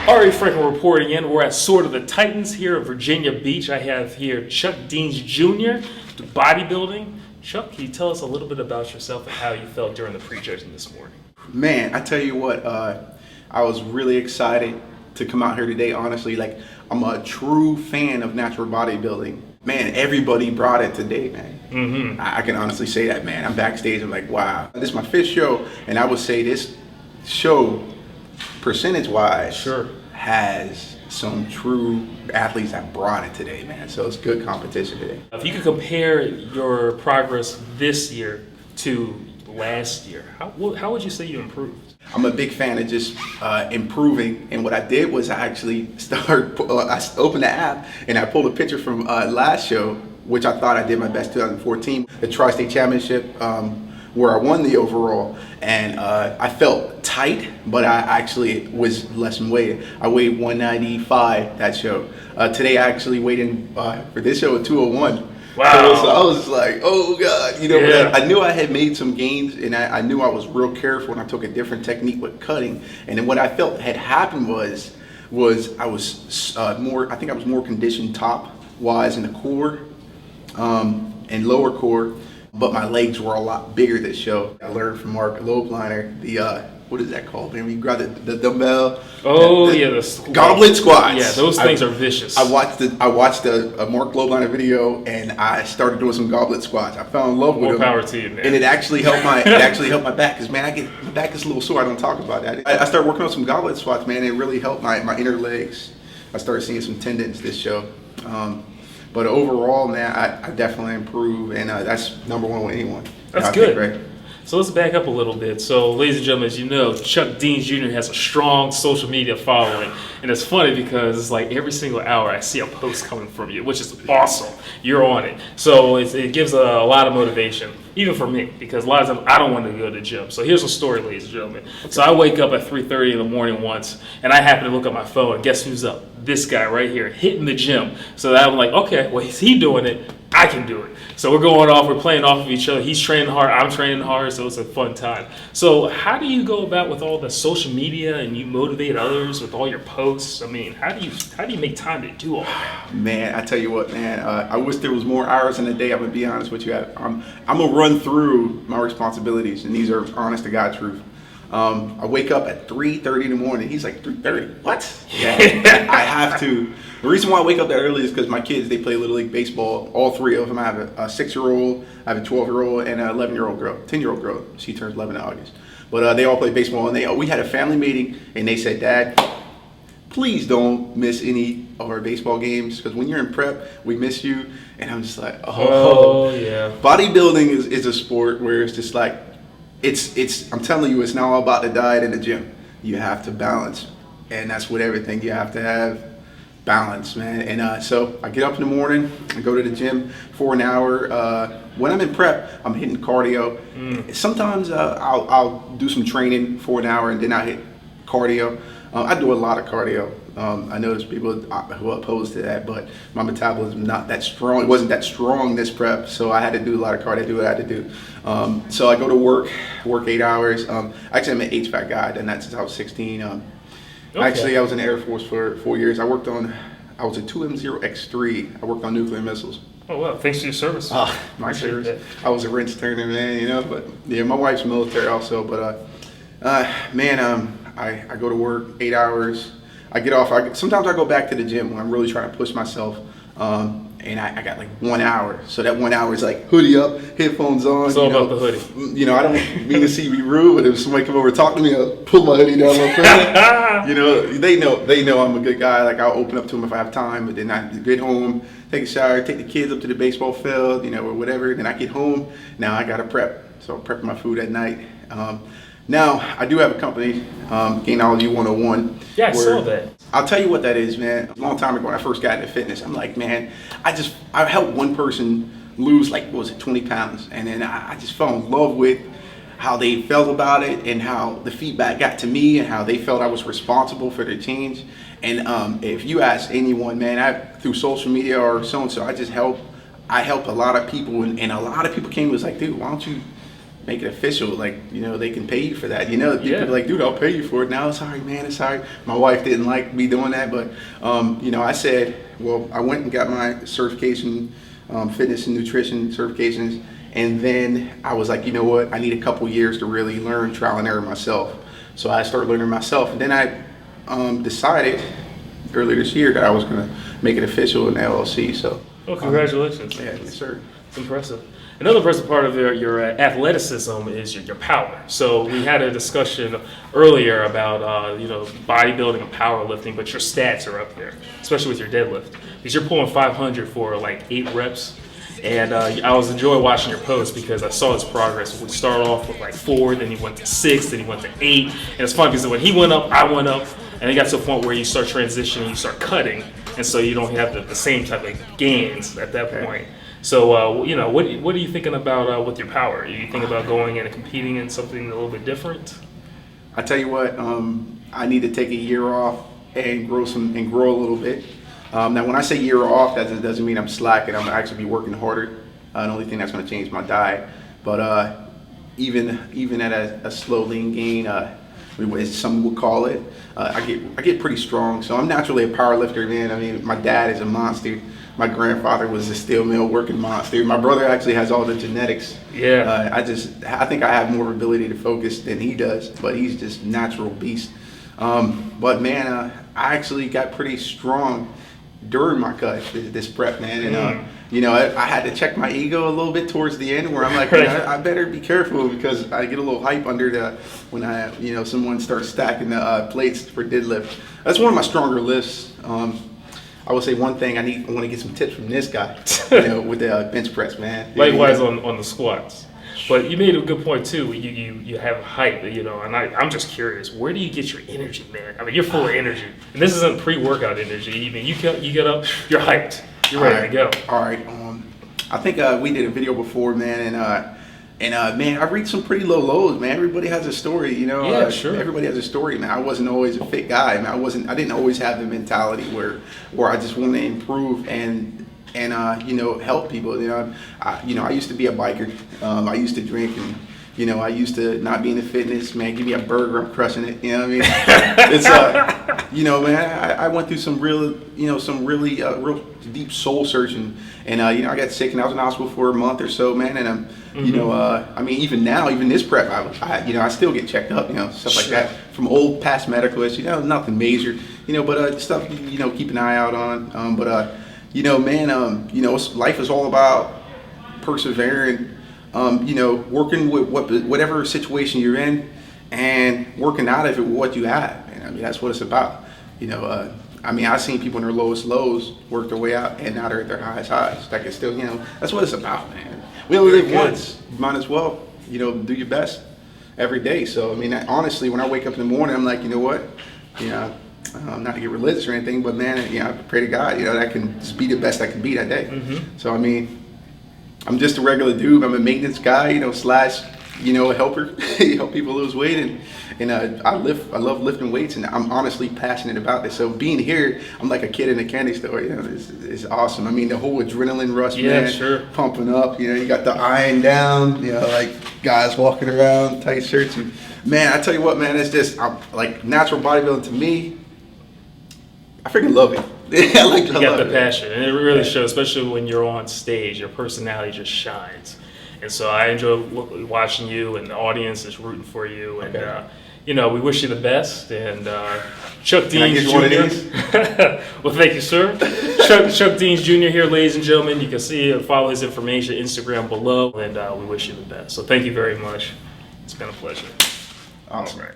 Ari Franklin reporting in. We're at Sword of the Titans here at Virginia Beach. I have here Chuck Deans Jr., the bodybuilding. Chuck, can you tell us a little bit about yourself and how you felt during the pre-judging this morning? Man, I tell you what, I was really excited to come out here today, honestly. Like, I'm a true fan of natural bodybuilding. Man, everybody brought it today, man. Mm-hmm. I can honestly say that, man. I'm backstage, I'm like, wow. This is my fifth show, and I would say this show, percentage-wise, sure, has some true athletes that brought it today, man. So it's good competition today. If you could compare your progress this year to last year, how would you say you improved? I'm a big fan of just improving, and what I did was I actually I opened the app and I pulled a picture from last show, which I thought I did my best 2014, the Tri-State Championship, where I won the overall, and I felt tight, but I actually was less in weight. I weighed 195 that show. Today I actually weighed in for this show at 201. Wow. So I was like, oh God, you know, yeah. I knew I had made some gains, and I knew I was real careful, and I took a different technique with cutting. And then what I felt had happened was I was I think I was more conditioned top wise in the core and lower core, but my legs were a lot bigger this show. I learned from Mark Lobliner, the what is that called? Man, you grab the dumbbell. Oh yeah, the goblet squats. Yeah, those things are vicious. I watched a Mark Lobliner video, and I started doing some goblet squats. I fell in love with them. More power to you, man. And it actually helped my my back, because man, my back is a little sore. I don't talk about that. I started working on some goblet squats, man. And it really helped my inner legs. I started seeing some tendons this show. But overall, man, I definitely improved, and that's number one with anyone. That's good. Right? So let's back up a little bit. So, ladies and gentlemen, as you know, Chuck Deans Jr. has a strong social media following. And it's funny because it's like every single hour I see a post coming from you, which is awesome. You're on it. So it gives a lot of motivation, even for me, because a lot of times I don't want to go to the gym. So here's a story, ladies and gentlemen. So I wake up at 3:30 in the morning once, and I happen to look at my phone, and guess who's up? This guy right here, hitting the gym. So I'm like, okay, well, is he doing it? I can do it. So we're going off, we're playing off of each other. He's training hard, I'm training hard, so it's a fun time. So how do you go about with all the social media, and you motivate others with all your posts? I mean, how do you make time to do all that? Man, I tell you what, man, I wish there was more hours in the day. I'm gonna be honest with you. I'm gonna run through my responsibilities, and these are honest to God truth. I wake up at 3:30 in the morning. He's like, 3:30? What? Yeah, I have to. The reason why I wake up that early is because my kids, they play Little League Baseball. All three of them. I have a 6-year-old, I have a 12-year-old, and an 11-year-old girl, 10-year-old girl. She turns 11 in August. But they all play baseball, and we had a family meeting, and they said, Dad, please don't miss any of our baseball games, because when you're in prep, we miss you. And I'm just like, oh yeah. Bodybuilding is a sport where it's just like, I'm telling you, it's not all about the diet in the gym. You have to balance, and that's with everything. You have to have balance, man. And so I get up in the morning, I go to the gym for an hour. When I'm in prep, I'm hitting cardio. Sometimes I'll do some training for an hour, and then I hit cardio. I do a lot of cardio. I know there's people who are opposed to that, but my metabolism not that strong. It wasn't that strong this prep, so I had to do a lot of cardio, do what I had to do. So I go to work 8 hours. Actually, I'm an HVAC guy, and that's since I was 16. Okay. Actually, I was in the Air Force for 4 years. I was a 2M0X3. I worked on nuclear missiles. Oh, well, thanks to your service. My service. I was a wrench turner, man, you know, but yeah, my wife's military also, but man, I go to work 8 hours. I get off. Sometimes I go back to the gym when I'm really trying to push myself, and I got like 1 hour. So that 1 hour is like hoodie up, headphones on. It's all about the hoodie. You know, I don't mean to see me rude, but if somebody come over and talk to me, I'll pull my hoodie down a little further. You know, they know I'm a good guy. Like, I'll open up to them if I have time, but then I get home, take a shower, take the kids up to the baseball field, you know, or whatever. Then I get home. Now I got to prep. So I'm prepping my food at night. Now, I do have a company, Gainology 101. Yeah, I saw that. I'll tell you what that is, man. A long time ago when I first got into fitness, I'm like, man, I helped one person lose, like, 20 pounds. And then I just fell in love with how they felt about it, and how the feedback got to me, and how they felt I was responsible for their change. And if you ask anyone, man, through social media or so-and-so, I helped a lot of people. And a lot of people came and was like, dude, why don't you make it official. Like, you know, they can pay you for that. You know, people Yeah. are like, dude, I'll pay you for it. Now it's all right, man. It's all right. My wife didn't like me doing that, but you know, I said, well, I went and got my certification, fitness and nutrition certifications, and then I was like, you know what? I need a couple years to really learn trial and error myself. So I started learning myself, and then I decided earlier this year that I was going to make it official in the LLC. So, Well, congratulations. yeah, yes, sir. It's impressive. Another impressive part of your athleticism is your power. So we had a discussion earlier about you know, bodybuilding and powerlifting, but your stats are up there, especially with your deadlift, because you're pulling 500 for like 8 reps. And I was enjoying watching your posts because I saw his progress. We started off with like 4, then he went to 6, then he went to 8. And it's funny because when he went up, I went up, and it got to a point where you start transitioning, you start cutting, and so you don't have the same type of gains at that point. So, you know, what are you thinking about with your power? Are you thinking about going in and competing in something a little bit different? I tell you what, I need to take a year off and grow a little bit. Now, when I say year off, that doesn't mean I'm slacking. I'm actually be working harder. The only thing that's going to change is my diet. But even at a slow lean gain, as some would call it, I get pretty strong. So I'm naturally a power lifter, man. I mean, my dad is a monster. My grandfather was a steel mill working monster. My brother actually has all the genetics. Yeah. I think I have more ability to focus than he does, but he's just natural beast. But man, I actually got pretty strong during my cut, this prep, man, and you know, I had to check my ego a little bit towards the end, where I'm like, Right. I better be careful, because I get a little hype under when you know, someone starts stacking the plates for deadlift. That's one of my stronger lifts. I will say one thing, I want to get some tips from this guy, you know, with the bench press, man. Likewise on the squats. But you made a good point too. You have hype, you know, and I'm just curious. Where do you get your energy, man? I mean, you're full of energy, and this isn't pre-workout energy. I mean, you get up, you're hyped, you're ready to go. All right. I think we did a video before, man, and man, I reached some pretty low lows, man. Everybody has a story, you know. Yeah, sure. Everybody has a story, man. I wasn't always a fit guy, man. I didn't always have the mentality where I just want to improve and you know, help people. You know, I used to be a biker. I used to drink, and you know, I used to not be into fitness. Man, give me a burger, I'm crushing it. You know what I mean? It's you know, man, I went through some really real deep soul searching, and you know, I got sick and I was in the hospital for a month or so, man. And you know, I mean, even now, even this prep, you know, I still get checked up, you know, stuff like that from old past medical issues. You know, nothing major, you know, but stuff, you know, keep an eye out on. But you know, man, you know, life is all about persevering, you know, working with whatever situation you're in and working out of it with what you have. And I mean, that's what it's about. You know, I mean, I've seen people in their lowest lows work their way out, and now they're at their highest highs. That can still, you know, that's what it's about, man. We only live once. You might as well, you know, do your best every day. So, I mean, honestly, when I wake up in the morning, I'm like, you know what, you know, not to get religious or anything, but man, you know, I pray to God, you know, that I can just be the best I can be that day. So, I mean, I'm just a regular dude. I'm a maintenance guy, you know, / you know, a helper. Help people lose weight, and I love lifting weights, and I'm honestly passionate about this. So being here, I'm like a kid in a candy store. You know, it's awesome. I mean, the whole adrenaline rush, man, sure, pumping up. You know, you got the iron down. You know, like guys walking around tight shirts, and man, I tell you what, man, it's just like natural bodybuilding to me. I freaking love it. You got the passion, and it really shows, especially when you're on stage. Your personality just shines. And so I enjoy watching you, and the audience is rooting for you. And, you know, we wish you the best. And Chuck Deans Jr. Well, thank you, sir. Chuck Deans Jr. here, ladies and gentlemen. You can see and follow his information, Instagram below. And we wish you the best. So thank you very much. It's been a pleasure. Awesome. All right.